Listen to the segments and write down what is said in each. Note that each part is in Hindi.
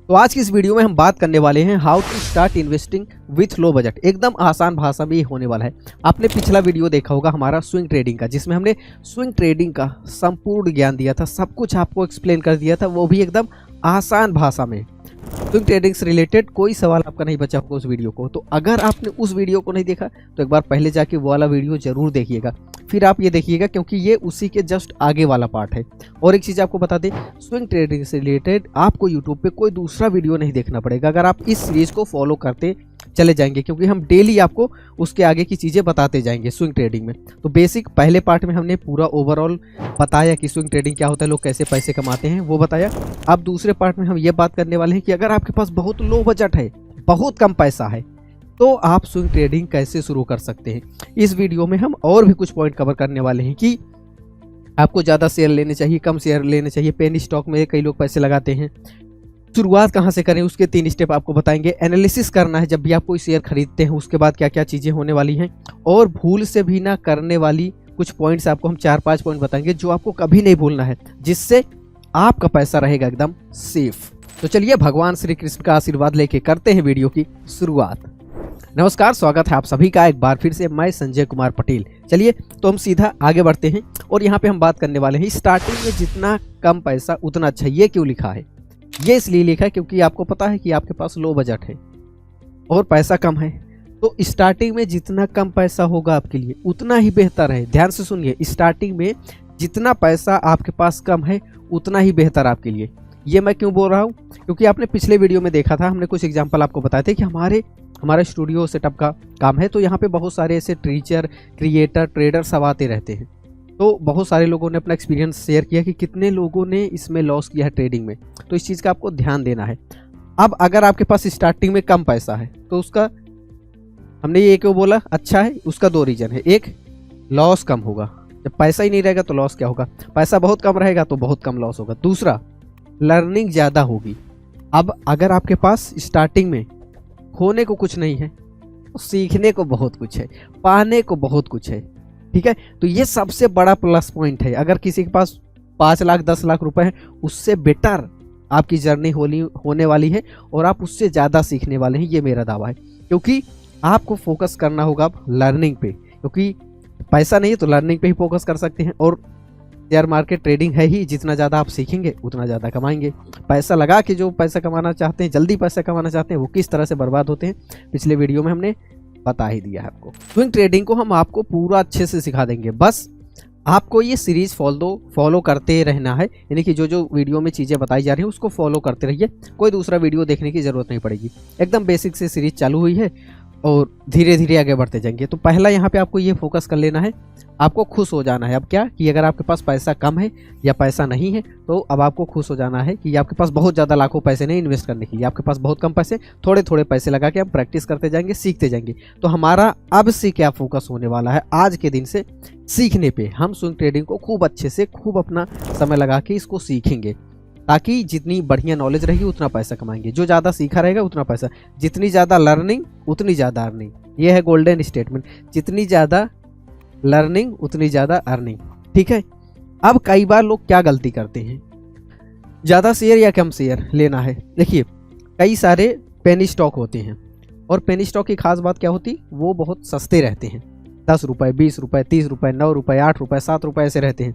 तो आज की इस वीडियो में हम बात करने वाले हैं how to start investing with low budget. एकदम आसान भाषा में ये होने वाला है। आपने पिछला वीडियो देखा होगा हमारा स्विंग ट्रेडिंग का, जिसमें हमने स्विंग ट्रेडिंग का संपूर्ण ज्ञान दिया था, सब कुछ आपको एक्सप्लेन कर दिया था, वो भी एकदम आसान भाषा में। स्विंग ट्रेडिंग से रिलेटेड कोई सवाल आपका नहीं बचा होगा उस वीडियो को। तो अगर आपने उस वीडियो को नहीं देखा तो एक बार पहले जाके वो वाला वीडियो जरूर देखिएगा, फिर आप ये देखिएगा, क्योंकि ये उसी के जस्ट आगे वाला पार्ट है। और एक चीज़ आपको बता दें, स्विंग ट्रेडिंग से रिलेटेड आपको यूट्यूब पे कोई दूसरा वीडियो नहीं देखना पड़ेगा अगर आप इस सीरीज़ को फॉलो करते चले जाएंगे, क्योंकि हम डेली आपको उसके आगे की चीज़ें बताते जाएंगे स्विंग ट्रेडिंग में। तो बेसिक पहले पार्ट में हमने पूरा ओवरऑल बताया कि स्विंग ट्रेडिंग क्या होता है, लोग कैसे पैसे कमाते हैं, वो बताया। अब दूसरे पार्ट में हम ये बात करने वाले हैं कि अगर आपके पास बहुत लो बजट है, बहुत कम पैसा है, तो आप स्विंग ट्रेडिंग कैसे शुरू कर सकते हैं। इस वीडियो में हम और भी कुछ पॉइंट कवर करने वाले हैं कि आपको ज़्यादा शेयर लेने चाहिए, कम शेयर लेने चाहिए, पेनी स्टॉक में कई लोग पैसे लगाते हैं, शुरुआत कहाँ से करें, उसके 3 स्टेप आपको बताएंगे। एनालिसिस करना है जब भी आप कोई शेयर खरीदते हैं, उसके बाद क्या क्या चीज़ें होने वाली हैं, और भूल से भी ना करने वाली कुछ पॉइंट्स आपको हम 4-5 पॉइंट बताएंगे जो आपको कभी नहीं भूलना है, जिससे आपका पैसा रहेगा एकदम सेफ। तो चलिए भगवान श्री कृष्ण का आशीर्वाद लेके करते हैं वीडियो की शुरुआत। नमस्कार, स्वागत है आप सभी का एक बार फिर से। मैं संजय कुमार पटेल। चलिए तो हम सीधा आगे बढ़ते हैं और यहाँ पे हम बात करने वाले हैं स्टार्टिंग में जितना कम पैसा उतना अच्छा। ये क्यों लिखा है? ये इसलिए लिखा है क्योंकि आपको पता है कि आपके पास लो बजट है और पैसा कम है, तो स्टार्टिंग में जितना कम पैसा होगा आपके लिए उतना ही बेहतर है। ध्यान से सुनिए, स्टार्टिंग में जितना पैसा आपके पास कम है उतना ही बेहतर आपके लिए। ये मैं क्यों बोल रहा हूँ? क्योंकि आपने पिछले वीडियो में देखा था, हमने कुछ एग्जाम्पल आपको बताए थे कि हमारे स्टूडियो सेटअप का काम है, तो यहाँ पे बहुत सारे ऐसे टीचर, क्रिएटर, ट्रेडर सब आते रहते हैं। तो बहुत सारे लोगों ने अपना एक्सपीरियंस शेयर किया कि कितने लोगों ने इसमें लॉस किया है ट्रेडिंग में। तो इस चीज़ का आपको ध्यान देना है। अब अगर आपके पास स्टार्टिंग में कम पैसा है तो उसका, हमने ये क्यों बोला अच्छा है, उसका 2 रीज़न है। एक, लॉस कम होगा। जब पैसा ही नहीं रहेगा तो लॉस क्या होगा? पैसा बहुत कम रहेगा तो बहुत कम लॉस होगा। दूसरा, लर्निंग ज़्यादा होगी। अब अगर आपके पास स्टार्टिंग में खोने को कुछ नहीं है तो सीखने को बहुत कुछ है, पाने को बहुत कुछ है। ठीक है, तो ये सबसे बड़ा प्लस पॉइंट है। अगर किसी के पास 5 लाख 10 लाख रुपए है, उससे बेटर आपकी जर्नी होने वाली है और आप उससे ज़्यादा सीखने वाले हैं, ये मेरा दावा है। क्योंकि आपको फोकस करना होगा अब लर्निंग पे, क्योंकि पैसा नहीं है तो लर्निंग पे ही फोकस कर सकते हैं। और शेयर मार्केट ट्रेडिंग है ही, जितना ज़्यादा आप सीखेंगे उतना ज़्यादा कमाएंगे। पैसा लगा के जो पैसा कमाना चाहते हैं, जल्दी पैसा कमाना चाहते हैं, वो किस तरह से बर्बाद होते हैं पिछले वीडियो में हमने बता ही दिया है आपको। स्विंग ट्रेडिंग को हम आपको पूरा अच्छे से सिखा देंगे, बस आपको ये सीरीज फॉलो करते रहना है। यानी कि जो वीडियो में चीज़ें बताई जा रही हैं उसको फॉलो करते रहिए, कोई दूसरा वीडियो देखने की ज़रूरत नहीं पड़ेगी। एकदम बेसिक से सीरीज चालू हुई है और धीरे धीरे आगे बढ़ते जाएंगे। तो पहला यहाँ पे आपको ये फोकस कर लेना है, आपको खुश हो जाना है। अब क्या कि अगर आपके पास पैसा कम है या पैसा नहीं है, तो अब आपको खुश हो जाना है कि आपके पास बहुत ज़्यादा लाखों पैसे नहीं इन्वेस्ट करने के लिए, आपके पास बहुत कम पैसे, थोड़े थोड़े पैसे लगा के हम प्रैक्टिस करते जाएंगे, सीखते जाएंगे। तो हमारा अब से क्या फोकस होने वाला है आज के दिन से, सीखने पे। हम स्विंग ट्रेडिंग को खूब अच्छे से, खूब अपना समय लगा के इसको सीखेंगे, ताकि जितनी बढ़िया नॉलेज रहेगी उतना पैसा कमाएंगे। जो ज़्यादा सीखा रहेगा उतना पैसा, जितनी ज़्यादा लर्निंग उतनी ज़्यादा अर्निंग। ये है गोल्डन स्टेटमेंट, जितनी ज़्यादा लर्निंग उतनी ज़्यादा अर्निंग। ठीक है, अब कई बार लोग क्या गलती करते हैं, ज़्यादा शेयर या कम शेयर लेना है। देखिए, कई सारे पेनी स्टॉक होते हैं और पेनी स्टॉक की खास बात क्या होती, वो बहुत सस्ते रहते हैं। 10 रुपये, 20 रुपये, 30 रुपये, 9 रुपये, 8 रुपये, 7 रुपये ऐसे रहते हैं।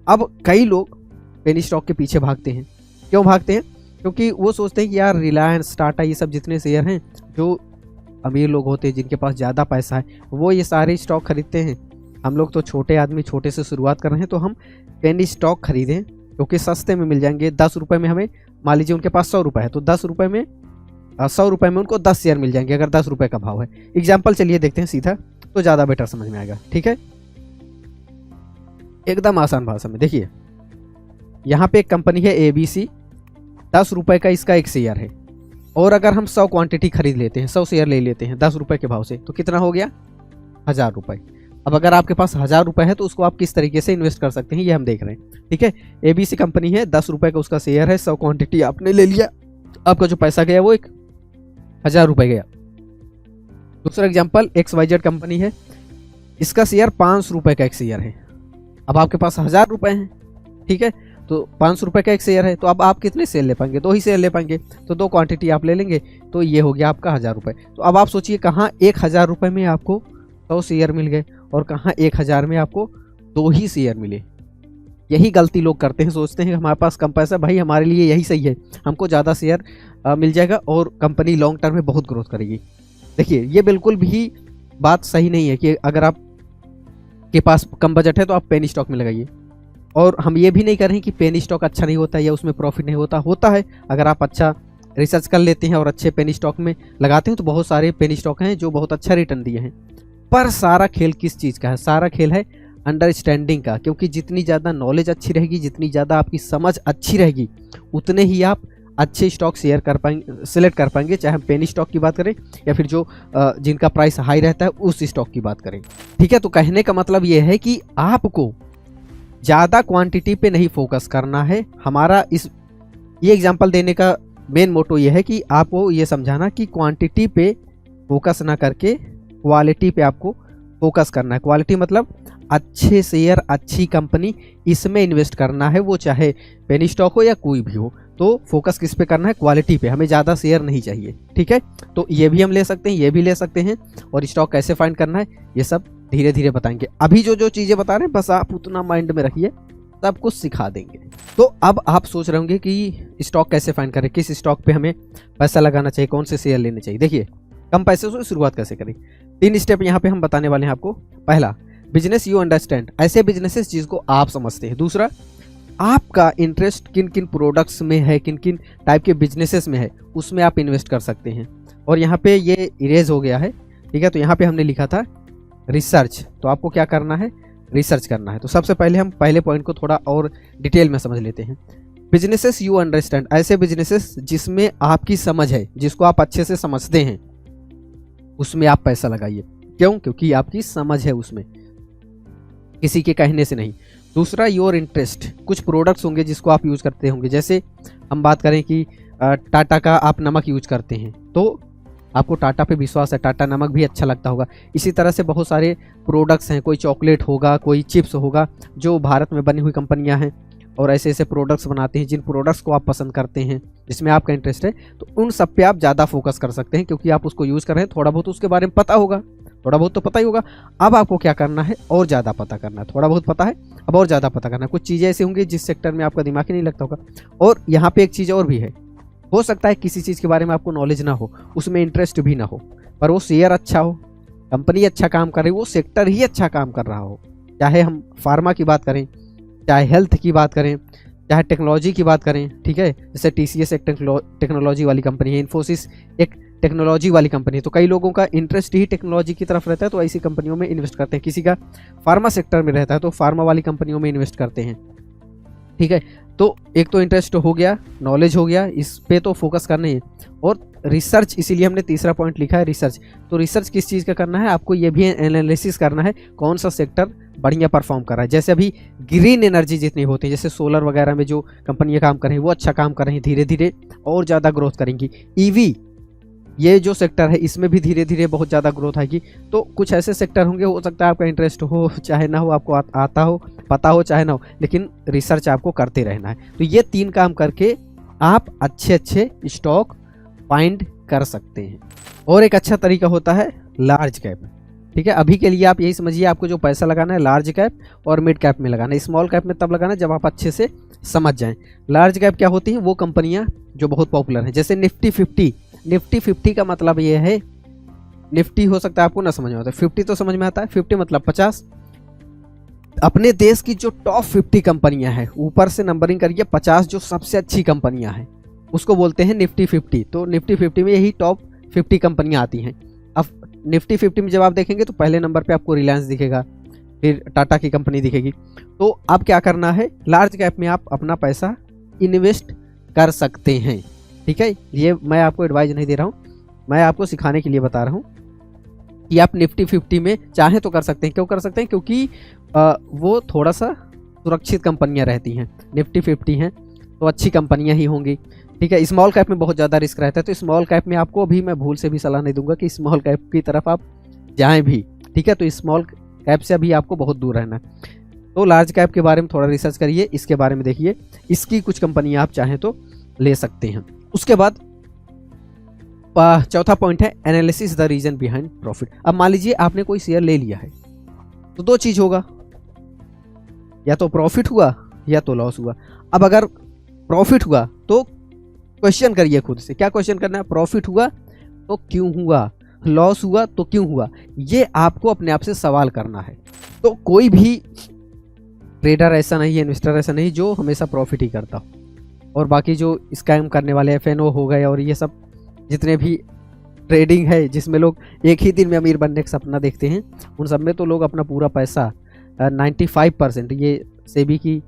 अब कई लोग पेनी स्टॉक के पीछे भागते हैं। क्यों भागते हैं? क्योंकि वो सोचते हैं कि यार रिलायंस, टाटा, ये सब जितने शेयर हैं, जो अमीर लोग होते हैं जिनके पास ज़्यादा पैसा है, वो ये सारे स्टॉक खरीदते हैं। हम लोग तो छोटे आदमी, छोटे से शुरुआत कर रहे हैं, तो हम पेनी स्टॉक खरीदें क्योंकि सस्ते में मिल जाएंगे। 10 रुपये में हमें, मान लीजिए उनके पास 100 रुपये है, तो 10 रुपये में 100 रुपये में उनको 10 शेयर मिल जाएंगे, अगर 10 रुपये का भाव है। एग्जाम्पल चलिए देखते हैं सीधा, तो ज़्यादा बेटर समझ में आएगा। ठीक है, एकदम आसान भाषा में देखिए, यहाँ पे एक कंपनी है ABC, 10 रुपये का इसका एक शेयर है, और अगर हम 100 क्वांटिटी खरीद लेते हैं, 100 शेयर ले लेते हैं 10 रुपये के भाव से, तो कितना हो गया? 1000 रुपये। अब अगर आपके पास 1000 रुपये है तो उसको आप किस तरीके से इन्वेस्ट कर सकते हैं, ये हम देख रहे हैं। ठीक है, ABC कंपनी है, 10 रुपये का उसका शेयर है, 100 क्वांटिटी आपने ले लिया, आपका जो पैसा गया वो 1000 रुपये गया। दूसरा एग्जाम्पल, XYZ कंपनी है, इसका शेयर 500 रुपये का एक शेयर है। अब आपके पास 1000 रुपये हैं। ठीक है, तो 500 रुपये का एक शेयर है, तो अब आप कितने शेयर ले पाएंगे? 2 ही शेयर ले पाएंगे, तो 2 क्वांटिटी आप ले लेंगे, तो ये हो गया आपका 1000 रुपये। तो अब आप सोचिए कहाँ 1000 रुपये में आपको 100 शेयर मिल गए और कहाँ 1000 में आपको 2 ही शेयर मिले। यही गलती लोग करते हैं, सोचते हैं कि हमारे पास कम पैसा, भाई हमारे लिए यही सही है, हमको ज़्यादा शेयर मिल जाएगा और कंपनी लॉन्ग टर्म में बहुत ग्रोथ करेगी। देखिए ये बिल्कुल भी बात सही नहीं है कि अगर आप के पास कम बजट है तो आप पेनी स्टॉक में लगाइए। और हम ये भी नहीं कर रहे हैं कि पेनी स्टॉक अच्छा नहीं होता या उसमें प्रॉफिट नहीं होता, होता है। अगर आप अच्छा रिसर्च कर लेते हैं और अच्छे पेनी स्टॉक में लगाते हैं तो बहुत सारे पेनी स्टॉक हैं जो बहुत अच्छा रिटर्न दिए हैं। पर सारा खेल किस चीज़ का है? सारा खेल है अंडरस्टैंडिंग का, क्योंकि जितनी ज़्यादा नॉलेज अच्छी रहेगी, जितनी ज़्यादा आपकी समझ अच्छी रहेगी, उतने ही आप अच्छे स्टॉक शेयर कर पाएंगे, सिलेक्ट कर पाएंगे, चाहे हम पेनी स्टॉक की बात करें या फिर जो जिनका प्राइस हाई रहता है उस स्टॉक की बात करें। ठीक है, तो कहने का मतलब ये है कि आपको ज़्यादा क्वांटिटी पे नहीं फोकस करना है। हमारा ये एग्जांपल देने का मेन मोटो ये है कि आपको ये समझाना कि क्वांटिटी पे फोकस ना करके क्वालिटी पे आपको फोकस करना है। क्वालिटी मतलब अच्छे शेयर, अच्छी कंपनी, इसमें इन्वेस्ट करना है, वो चाहे पेनी स्टॉक हो या कोई भी हो। तो फोकस किस पे करना है? क्वालिटी पे। हमें ज़्यादा शेयर नहीं चाहिए। ठीक है, तो ये भी हम ले सकते हैं, ये भी ले सकते हैं। और स्टॉक कैसे फाइंड करना है ये सब धीरे धीरे बताएंगे। अभी जो जो चीज़ें बता रहे हैं बस आप उतना माइंड में रखिए, सब कुछ सिखा देंगे। तो अब आप सोच रहे होंगे कि स्टॉक कैसे फाइंड करें, किस स्टॉक पे हमें पैसा लगाना चाहिए, कौन से शेयर लेने चाहिए। देखिए कम पैसे से शुरुआत कैसे करें, 3 स्टेप यहाँ पे हम बताने वाले हैं आपको। पहला, बिजनेस यू अंडरस्टैंड, ऐसे बिजनेसेस जिसको आप समझते हैं। दूसरा, आपका इंटरेस्ट किन किन प्रोडक्ट्स में है, किन किन टाइप के बिजनेसेस में है, उसमें आप इन्वेस्ट कर सकते हैं। और यहाँ पे ये इरेज हो गया है, ठीक है। तो यहाँ पे हमने लिखा था रिसर्च, तो आपको क्या करना है? रिसर्च करना है। तो सबसे पहले हम पहले पॉइंट को थोड़ा और डिटेल में समझ लेते हैं। बिजनेसेस यू अंडरस्टैंड, ऐसे बिजनेसेस जिसमें आपकी समझ है, जिसको आप अच्छे से समझते हैं, उसमें आप पैसा लगाइए। क्यों? क्योंकि आपकी समझ है उसमें, किसी के कहने से नहीं। दूसरा, योर इंटरेस्ट, कुछ प्रोडक्ट्स होंगे जिसको आप यूज़ करते होंगे। जैसे हम बात करें कि टाटा का आप नमक यूज करते हैं, तो आपको टाटा पे विश्वास है, टाटा नमक भी अच्छा लगता होगा। इसी तरह से बहुत सारे प्रोडक्ट्स हैं, कोई चॉकलेट होगा, कोई चिप्स होगा, जो भारत में बनी हुई कंपनियां हैं और ऐसे ऐसे प्रोडक्ट्स बनाते हैं जिन प्रोडक्ट्स को आप पसंद करते हैं, जिसमें आपका इंटरेस्ट है। तो उन सब पे आप ज़्यादा फोकस कर सकते हैं, क्योंकि आप उसको यूज़ कर रहे हैं, थोड़ा बहुत उसके बारे में पता होगा, थोड़ा बहुत तो पता ही होगा। अब आपको क्या करना है? और ज़्यादा पता करना है। थोड़ा बहुत पता है, अब और ज़्यादा पता करना है। कुछ चीज़ें ऐसी होंगी जिस सेक्टर में आपका दिमाग ही नहीं लगता होगा। और यहाँ पे एक चीज़ और भी है, हो सकता है किसी चीज़ के बारे में आपको नॉलेज ना हो, उसमें इंटरेस्ट भी ना हो, पर वो शेयर अच्छा हो, कंपनी अच्छा काम कर रही हो, वो सेक्टर ही अच्छा काम कर रहा हो। चाहे हम फार्मा की बात करें, चाहे हेल्थ की बात करें, चाहे टेक्नोलॉजी की बात करें, ठीक है। जैसे TCS एक टेक्नोलॉजी वाली कंपनी है, इन्फोसिस एक टेक्नोलॉजी वाली कंपनी है। तो कई लोगों का इंटरेस्ट ही टेक्नोलॉजी की तरफ रहता है, तो ऐसी कंपनियों में इन्वेस्ट करते हैं। किसी का फार्मा सेक्टर में रहता है तो फार्मा वाली कंपनियों में इन्वेस्ट करते हैं, ठीक है। तो एक तो इंटरेस्ट हो गया, नॉलेज हो गया, इस पे तो फोकस करना है। और रिसर्च, इसीलिए हमने तीसरा पॉइंट लिखा है रिसर्च। तो रिसर्च किस चीज़ का करना है? आपको ये भी एनालिसिस करना है कौन सा सेक्टर बढ़िया परफॉर्म कर रहा है। जैसे अभी ग्रीन एनर्जी जितनी होती है, जैसे सोलर वगैरह में जो कंपनियां काम कर रही हैं वो अच्छा काम कर रही हैं, धीरे धीरे और ज़्यादा ग्रोथ करेंगी। EV ये जो सेक्टर है इसमें भी धीरे धीरे बहुत ज़्यादा ग्रोथ आएगी। तो कुछ ऐसे सेक्टर होंगे, हो सकता है आपका इंटरेस्ट हो चाहे ना हो, आपको आता हो, पता हो चाहे ना हो, लेकिन रिसर्च आपको करते रहना है। तो ये 3 काम करके आप अच्छे अच्छे स्टॉक फाइंड कर सकते हैं। और एक अच्छा तरीका होता है लार्ज कैप, ठीक है। अभी के लिए आप यही समझिए, आपको जो पैसा लगाना है लार्ज कैप और मिड कैप में लगाना है। स्मॉल कैप में तब लगाना है जब आप अच्छे से समझ जाएं। लार्ज कैप क्या होती हैं? वो कंपनियां जो बहुत पॉपुलर हैं, जैसे निफ्टी 50। निफ्टी 50 का मतलब ये है, निफ्टी हो सकता है आपको ना समझ में आता है, 50 तो समझ में आता है। 50 मतलब 50। अपने देश की जो टॉप 50 कंपनियां हैं, ऊपर से नंबरिंग करिए, 50 जो सबसे अच्छी कंपनियां हैं उसको बोलते हैं निफ्टी 50। तो निफ्टी 50 में यही टॉप 50 कंपनियां आती हैं। अब निफ्टी 50 में जब आप देखेंगे तो पहले नंबर पे आपको रिलायंस दिखेगा, फिर टाटा की कंपनी दिखेगी। तो अब क्या करना है? लार्ज कैप में आप अपना पैसा इन्वेस्ट कर सकते हैं, ठीक है। ये मैं आपको एडवाइस नहीं दे रहा हूँ, मैं आपको सिखाने के लिए बता रहा हूँ कि आप निफ्टी 50 में चाहें तो कर सकते हैं। क्यों कर सकते हैं? क्योंकि वो थोड़ा सा सुरक्षित कंपनियां रहती हैं। निफ्टी 50 हैं तो अच्छी कंपनियां ही होंगी, ठीक है। स्मॉल कैप में बहुत ज़्यादा रिस्क रहता है, तो स्मॉल कैप में आपको अभी मैं भूल से भी सलाह नहीं दूंगा कि स्मॉल कैप की तरफ आप जाएं भी, ठीक है। तो स्मॉल कैप से अभी आपको बहुत दूर रहना है। तो लार्ज कैप के बारे में थोड़ा रिसर्च करिए, इसके बारे में देखिए, इसकी कुछ कंपनियां आप चाहें तो ले सकते हैं। उसके बाद चौथा पॉइंट है analysis the reason behind profit. अब मान लीजिए आपने कोई शेयर ले लिया है तो दो चीज होगा, या तो प्रॉफिट हुआ या तो लॉस हुआ। अब अगर प्रॉफिट हुआ तो क्वेश्चन करिए खुद से, क्या क्वेश्चन करना है, प्रॉफिट हुआ तो क्यों हुआ, लॉस हुआ तो क्यों हुआ, ये आपको अपने आप से सवाल करना है। तो कोई भी ट्रेडर ऐसा नहीं है, इन्वेस्टर ऐसा नहीं जो हमेशा प्रॉफिट ही करता हो। और बाकी जो स्कैम करने वाले FNO हो गए और ये सब जितने भी ट्रेडिंग है जिसमें लोग एक ही दिन में अमीर बनने का सपना देखते हैं, उन सब में तो लोग अपना पूरा पैसा 95%, ये सेबी की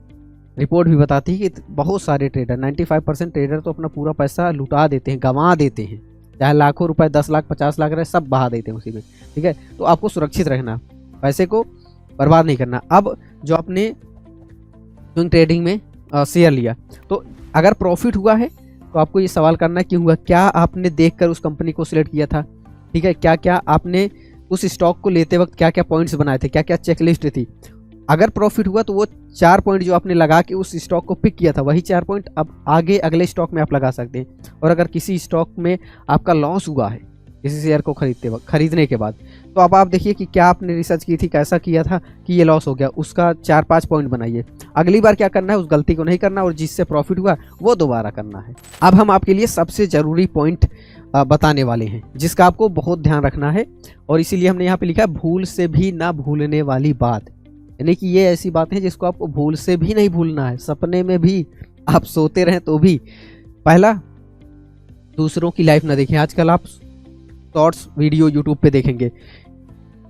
रिपोर्ट भी बताती है कि बहुत सारे ट्रेडर 95% ट्रेडर तो अपना पूरा पैसा लुटा देते हैं, गंवा देते हैं, चाहे लाखों रुपए 10 लाख 50 लाख रहे सब बहा देते हैं उसी में। ठीक है, तो आपको सुरक्षित रहना, पैसे को बर्बाद नहीं करना। अब जो आपने स्विंग ट्रेडिंग में शेयर लिया तो अगर प्रॉफिट हुआ है तो आपको ये सवाल करना है क्यों हुआ, क्या आपने देखकर उस कंपनी को सिलेक्ट किया था, ठीक है, क्या क्या आपने उस स्टॉक को लेते वक्त क्या क्या पॉइंट्स बनाए थे, क्या क्या चेकलिस्ट थी। अगर प्रॉफिट हुआ तो वो 4 पॉइंट जो आपने लगा के उस स्टॉक को पिक किया था वही 4 पॉइंट अब आगे अगले स्टॉक में आप लगा सकते हैं। और अगर किसी स्टॉक में आपका लॉस हुआ है किसी शेयर को खरीदने के बाद, तो अब आप देखिए कि क्या आपने रिसर्च की थी, कैसा किया था कि ये लॉस हो गया, उसका 4-5 पॉइंट बनाइए। अगली बार क्या करना है, उस गलती को नहीं करना और जिससे प्रॉफिट हुआ वो दोबारा करना है। अब हम आपके लिए सबसे ज़रूरी पॉइंट बताने वाले हैं जिसका आपको बहुत ध्यान रखना है, और इसीलिए हमने यहाँ पे लिखा है भूल से भी ना भूलने वाली बात। यानी कि ये ऐसी बातें हैं जिसको आपको भूल से भी नहीं भूलना है, सपने में भी आप सोते रहें तो भी। पहला, दूसरों की लाइफ ना देखें। आजकल आप शॉर्ट्स वीडियो यूट्यूब पे देखेंगे,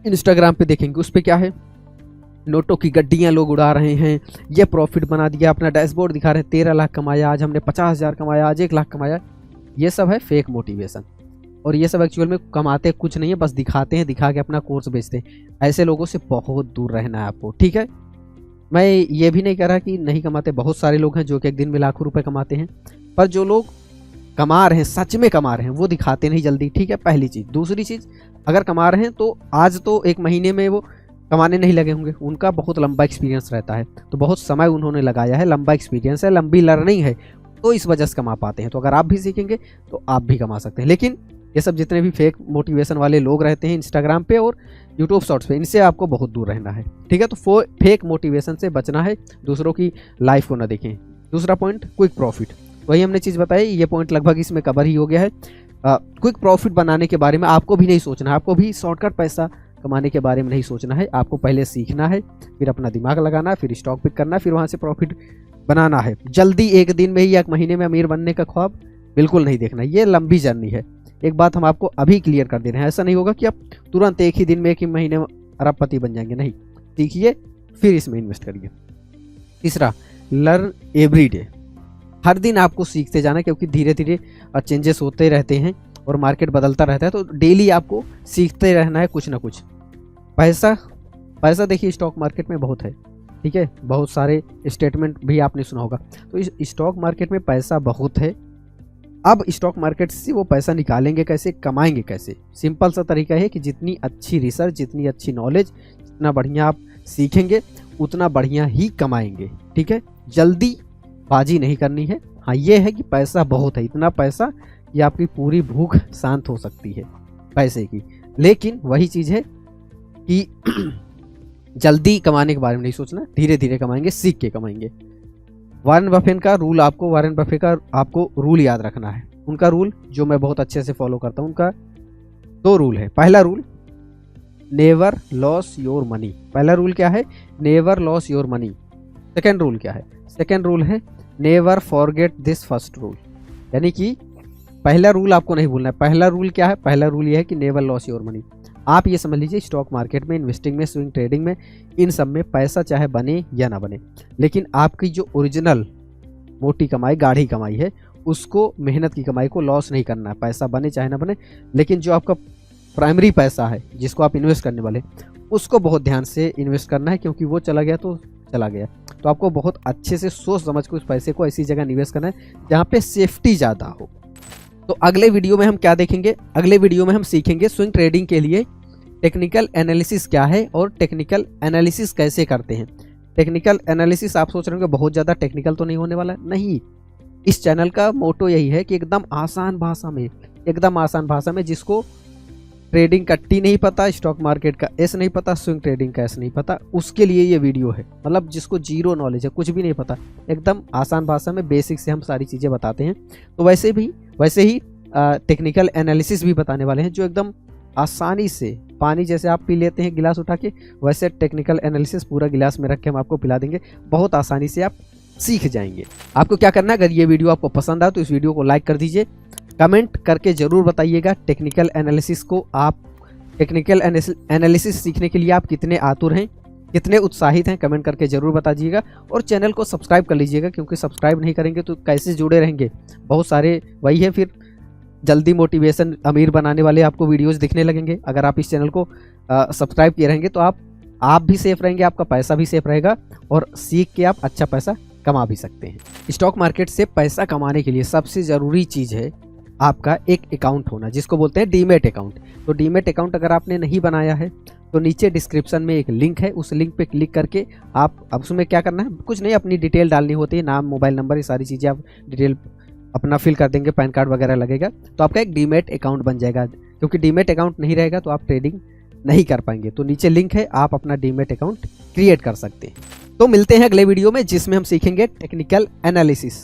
इंस्टाग्राम पे देखेंगे, उस पे क्या है, नोटों की गड्डियां लोग उड़ा रहे हैं, ये प्रॉफिट बना दिया, अपना डैशबोर्ड दिखा रहे हैं, 13 लाख कमाया, आज हमने 50,000 कमाया, आज 1 लाख कमाया। ये सब है फेक मोटिवेशन, और ये सब एक्चुअल में कमाते कुछ नहीं है, बस दिखाते हैं, दिखा के अपना कोर्स बेचते हैं। ऐसे लोगों से बहुत दूर रहना है आपको, ठीक है। मैं ये भी नहीं कह रहा कि नहीं कमाते, बहुत सारे लोग हैं जो कि एक दिन में लाखों रुपए कमाते हैं, पर जो लोग कमा रहे हैं, सच में कमा रहे हैं, वो दिखाते नहीं जल्दी, ठीक है, पहली चीज़। दूसरी चीज़, अगर कमा रहे हैं तो आज तो 1 महीने में वो कमाने नहीं लगे होंगे, उनका बहुत लंबा एक्सपीरियंस रहता है, तो बहुत समय उन्होंने लगाया है, लंबा एक्सपीरियंस है, लंबी लर्निंग है, तो इस वजह से कमा पाते हैं। तो अगर आप भी सीखेंगे तो आप भी कमा सकते हैं। लेकिन ये सब जितने भी फेक मोटिवेशन वाले लोग रहते हैं इंस्टाग्राम पे और यूट्यूब शॉर्ट्स पे, इनसे आपको बहुत दूर रहना है, ठीक है। तो फेक मोटिवेशन से बचना है, दूसरों की लाइफ को ना देखें। दूसरा पॉइंट, क्विक प्रॉफिट, वही हमने चीज़ बताई, ये पॉइंट लगभग इसमें कवर ही हो गया है। क्विक प्रॉफिट बनाने के बारे में आपको भी नहीं सोचना है, आपको भी शॉर्टकट पैसा कमाने के बारे में नहीं सोचना है, आपको पहले सीखना है, फिर अपना दिमाग लगाना है, फिर स्टॉक पिक करना है, फिर वहाँ से प्रॉफिट बनाना है। जल्दी 1 दिन में ही 1 महीने में अमीर बनने का ख्वाब बिल्कुल नहीं देखना, ये लंबी जर्नी है। एक बात हम आपको अभी क्लियर कर दे रहे हैं, ऐसा नहीं होगा कि आप तुरंत एक ही दिन में 1 ही महीने में अरबपति बन जाएंगे, नहीं, सीखिए फिर इसमें इन्वेस्ट करिए। तीसरा, लर्न एवरी डे, हर दिन आपको सीखते जाना, क्योंकि धीरे धीरे चेंजेस होते रहते हैं और मार्केट बदलता रहता है, तो डेली आपको सीखते रहना है कुछ ना कुछ। पैसा देखिए स्टॉक मार्केट में बहुत है, ठीक है, बहुत सारे स्टेटमेंट भी आपने सुना होगा, तो इस स्टॉक मार्केट में पैसा बहुत है। अब स्टॉक मार्केट से वो पैसा निकालेंगे कैसे, कमाएंगे कैसे? सिंपल सा तरीका है कि जितनी अच्छी रिसर्च, जितनी अच्छी नॉलेज, जितना बढ़िया आप सीखेंगे उतना बढ़िया ही कमाएंगे, ठीक है। जल्दी बाजी नहीं करनी है। हाँ, ये है कि पैसा बहुत है, इतना पैसा कि आपकी पूरी भूख शांत हो सकती है पैसे की, लेकिन वही चीज़ है कि जल्दी कमाने के बारे में नहीं सोचना, धीरे धीरे कमाएंगे, सीख के कमाएंगे। वॉरेन बफेट का रूल याद रखना है। उनका रूल जो मैं बहुत अच्छे से फॉलो करता हूँ, उनका 2 रूल है। पहला rule, never loss your money. पहला रूल क्या है? Never loss your money. Second rule क्या है? सेकेंड रूल है never forget this first rule. यानी कि पहला रूल आपको नहीं भूलना है। पहला रूल क्या है? पहला रूल ये है कि नेवर लॉस योर मनी। आप ये समझ लीजिए, स्टॉक मार्केट में, इन्वेस्टिंग में, स्विंग ट्रेडिंग में, इन सब में पैसा चाहे बने या ना बने, लेकिन आपकी जो ओरिजिनल मोटी कमाई, गाढ़ी कमाई है, उसको, मेहनत की कमाई को लॉस नहीं करना है। पैसा बने चाहे ना बने, लेकिन जो आपका प्राइमरी पैसा है जिसको आप इन्वेस्ट करने वाले, उसको बहुत ध्यान से इन्वेस्ट करना है, क्योंकि वो चला गया तो चला गया। तो आपको बहुत अच्छे से सोच समझ के उस पैसे को ऐसी जगह निवेश करना है जहाँ पे सेफ्टी ज़्यादा हो। तो अगले वीडियो में हम क्या देखेंगे? अगले वीडियो में हम सीखेंगे स्विंग ट्रेडिंग के लिए टेक्निकल एनालिसिस क्या है और टेक्निकल एनालिसिस कैसे करते हैं। टेक्निकल एनालिसिस आप सोच रहे होंगे बहुत ज़्यादा टेक्निकल तो नहीं होने वाला है, नहीं। इस चैनल का मोटो यही है कि एकदम आसान भाषा में जिसको ट्रेडिंग का टी नहीं पता, स्टॉक मार्केट का एस नहीं पता, स्विंग ट्रेडिंग का एस नहीं पता, उसके लिए ये वीडियो है। मतलब जिसको जीरो नॉलेज है, कुछ भी नहीं पता, एकदम आसान भाषा में बेसिक से हम सारी चीज़ें बताते हैं। तो वैसे ही टेक्निकल एनालिसिस भी बताने वाले हैं, जो एकदम आसानी से पानी जैसे आप पी लेते हैं गिलास उठा के, वैसे टेक्निकल एनालिसिस पूरा गिलास में रख के हम आपको पिला देंगे। बहुत आसानी से आप सीख जाएंगे। आपको क्या करना है, अगर ये वीडियो आपको पसंद आए तो इस वीडियो को लाइक कर दीजिए, कमेंट करके ज़रूर बताइएगा टेक्निकल एनालिसिस को, आप टेक्निकल एनालिसिस सीखने के लिए आप कितने आतुर हैं, कितने उत्साहित हैं, कमेंट करके ज़रूर बता दीजिएगा। और चैनल को सब्सक्राइब कर लीजिएगा, क्योंकि सब्सक्राइब नहीं करेंगे तो कैसे जुड़े रहेंगे। बहुत सारे वही है, फिर जल्दी मोटिवेशन अमीर बनाने वाले आपको वीडियोस दिखने लगेंगे। अगर आप इस चैनल को सब्सक्राइब किए रहेंगे तो आप भी सेफ रहेंगे, आपका पैसा भी सेफ रहेगा, और सीख के आप अच्छा पैसा कमा भी सकते हैं। स्टॉक मार्केट से पैसा कमाने के लिए सबसे ज़रूरी चीज़ है आपका एक अकाउंट होना, जिसको बोलते हैं डीमेट अकाउंट। तो डीमेट अकाउंट अगर आपने नहीं बनाया है तो नीचे डिस्क्रिप्शन में एक लिंक है, उस लिंक पे क्लिक करके आप, अब उसमें क्या करना है, कुछ नहीं, अपनी डिटेल डालनी होती है, नाम, मोबाइल नंबर, ये सारी चीज़ें आप डिटेल अपना फिल कर देंगे, पैन कार्ड वगैरह लगेगा, तो आपका एक डीमेट अकाउंट बन जाएगा। क्योंकि डीमेट अकाउंट नहीं रहेगा तो आप ट्रेडिंग नहीं कर पाएंगे। तो नीचे लिंक है, आप अपना डीमेट अकाउंट क्रिएट कर सकते हैं। तो मिलते हैं अगले वीडियो में, जिसमें हम सीखेंगे टेक्निकल एनालिसिस।